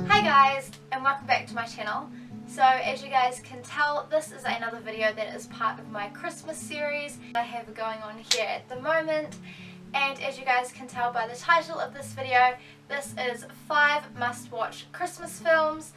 Hi guys, and welcome back to my channel. So as you guys can tell, this is another video that is part of my Christmas series I have going on here at the moment. And as you guys can tell by the title of this video, this is 5 must-watch Christmas films.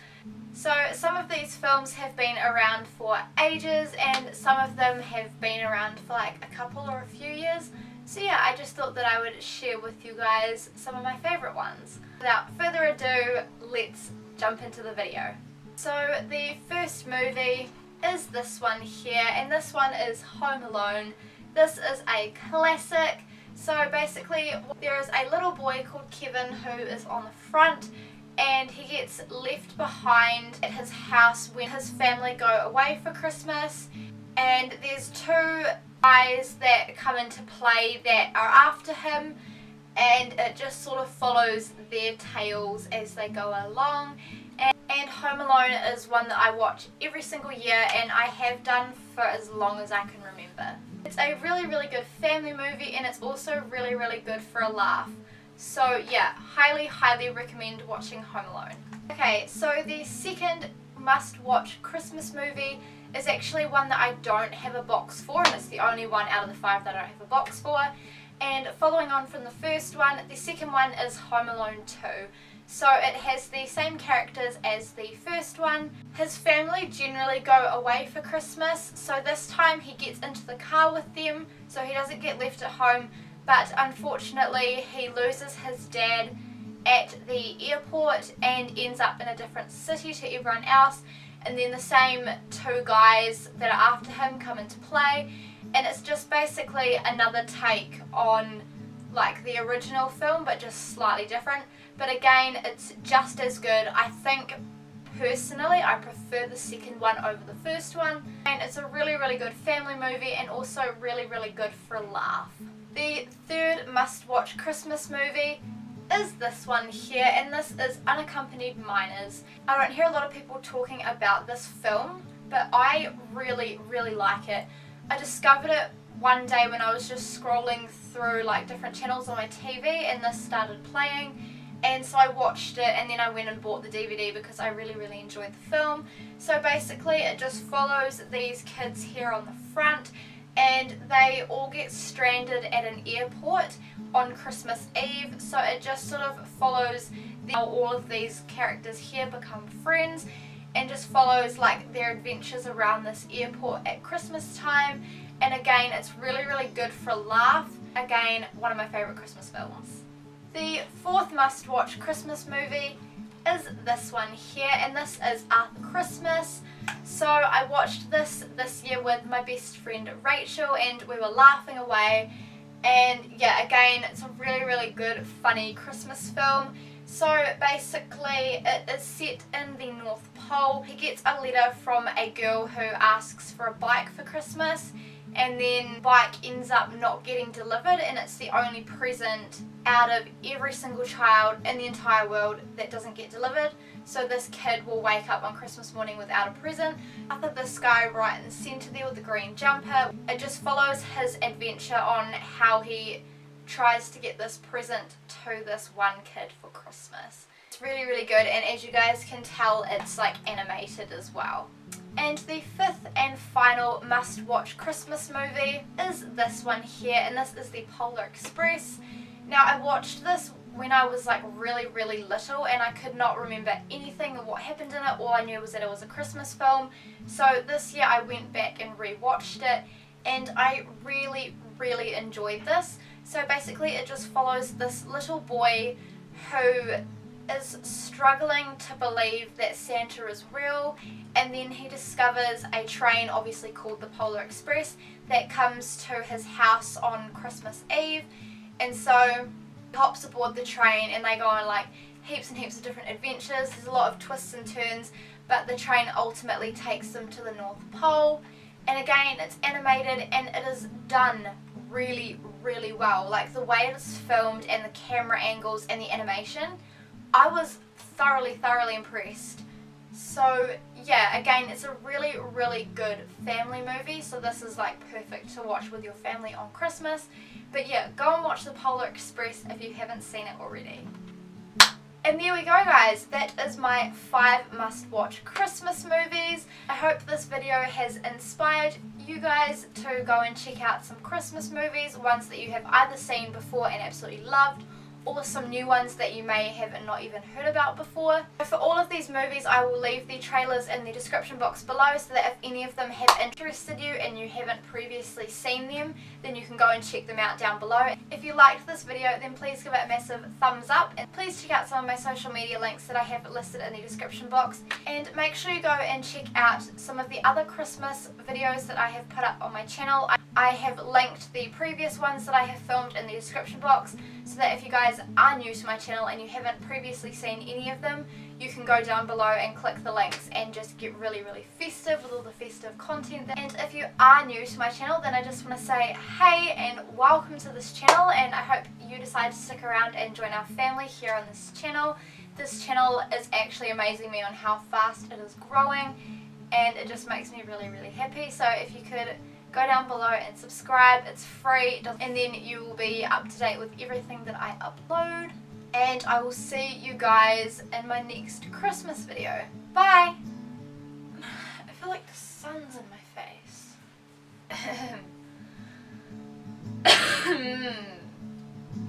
So some of these films have been around for ages and some of them have been around for like a couple or a few years. So yeah, I just thought that I would share with you guys some of my favourite ones. Without further ado, let's jump into the video. So the first movie is this one here, and this one is Home Alone. This is a classic. So basically there is a little boy called Kevin who is on the front, and he gets left behind at his house when his family go away for Christmas, and there's 2 guys that come into play that are after him, and it just sort of follows their tales as they go along. And Home Alone is one that I watch every single year, and I have done for as long as I can remember. It's a really good family movie, and it's also really good for a laugh. So yeah, highly recommend watching Home Alone. Okay, so the second must-watch Christmas movie is actually one that I don't have a box for, and it's the only one out of the 5 that I don't have a box for. And following on from the first one, the second one is Home Alone 2. So it has the same characters as the first one. His family generally go away for Christmas, so this time he gets into the car with them, so he doesn't get left at home, but unfortunately he loses his dad at the airport and ends up in a different city to everyone else, and then the same 2 guys that are after him come into play, and it's just basically another take on like the original film but just slightly different. But again, it's just as good. I think personally I prefer the second one over the first one, and it's a really good family movie and also really good for a laugh. The third must-watch Christmas movie is this one here, and this is Unaccompanied Minors. I don't hear a lot of people talking about this film, but I really like it. I discovered it one day when I was just scrolling through like different channels on my TV, and this started playing, and so I watched it, and then I went and bought the DVD because I really enjoyed the film. So basically it just follows these kids here on the front, and they all get stranded at an airport on Christmas Eve. So it just sort of follows how all of these characters here become friends, and just follows like their adventures around this airport at Christmas time. And again, it's really good for a laugh. Again, one of my favourite Christmas films. The fourth must-watch Christmas movie is this one here, and this is Arthur Christmas. So I watched this year with my best friend Rachel, and we were laughing away. And yeah, again, it's a really good funny Christmas film. So basically it is set in the North Pole. He gets a letter from a girl who asks for a bike for Christmas, and then the bike ends up not getting delivered, and it's the only present out of every single child in the entire world that doesn't get delivered. So this kid will wake up on Christmas morning without a present. After this guy right in the centre there with the green jumper, it just follows his adventure on how he tries to get this present to this one kid for Christmas. It's really good, and as you guys can tell, it's like animated as well. And the fifth and final must-watch Christmas movie is this one here, and this is the Polar Express. Now I watched this when I was like really little, and I could not remember anything of what happened in it. All I knew was that it was a Christmas film. So this year I went back and re-watched it, and I really enjoyed this. So basically it just follows this little boy who is struggling to believe that Santa is real, and then he discovers a train, obviously called the Polar Express, that comes to his house on Christmas Eve. And so he hops aboard the train, and they go on like heaps and heaps of different adventures. There's a lot of twists and turns, but the train ultimately takes them to the North Pole. And again, it's animated, and it is done really well. Like the way it is filmed and the camera angles and the animation, I was thoroughly impressed. So yeah, again, it's a really good family movie, so this is like perfect to watch with your family on Christmas. But yeah, go and watch the Polar Express if you haven't seen it already. And there we go guys, that is my 5 must-watch Christmas movies. I hope this video has inspired you guys to go and check out some Christmas movies, ones that you have either seen before and absolutely loved, or some new ones that you may have not even heard about before. For all of these movies I will leave the trailers in the description box below, so that if any of them have interested you and you haven't previously seen them, then you can go and check them out down below. If you liked this video, then please give it a massive thumbs up, and please check out some of my social media links that I have listed in the description box, and make sure you go and check out some of the other Christmas videos that I have put up on my channel. I have linked the previous ones that I have filmed in the description box, so that if you guys are new to my channel and you haven't previously seen any of them, you can go down below and click the links and just get really festive with all the festive content. And if you are new to my channel, then I just want to say hey and welcome to this channel, and I hope you decide to stick around and join our family here on this channel. This channel is actually amazing me on how fast it is growing, and it just makes me really happy. So if you could go down below and subscribe, it's free, and then you will be up to date with everything that I upload. And I will see you guys in my next Christmas video. Bye! I feel like the sun's in my face.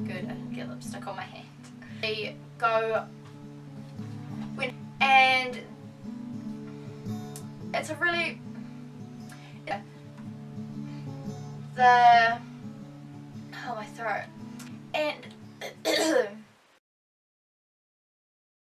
Good, I didn't get lipstick on my hand. And it's a really... oh, my throat. And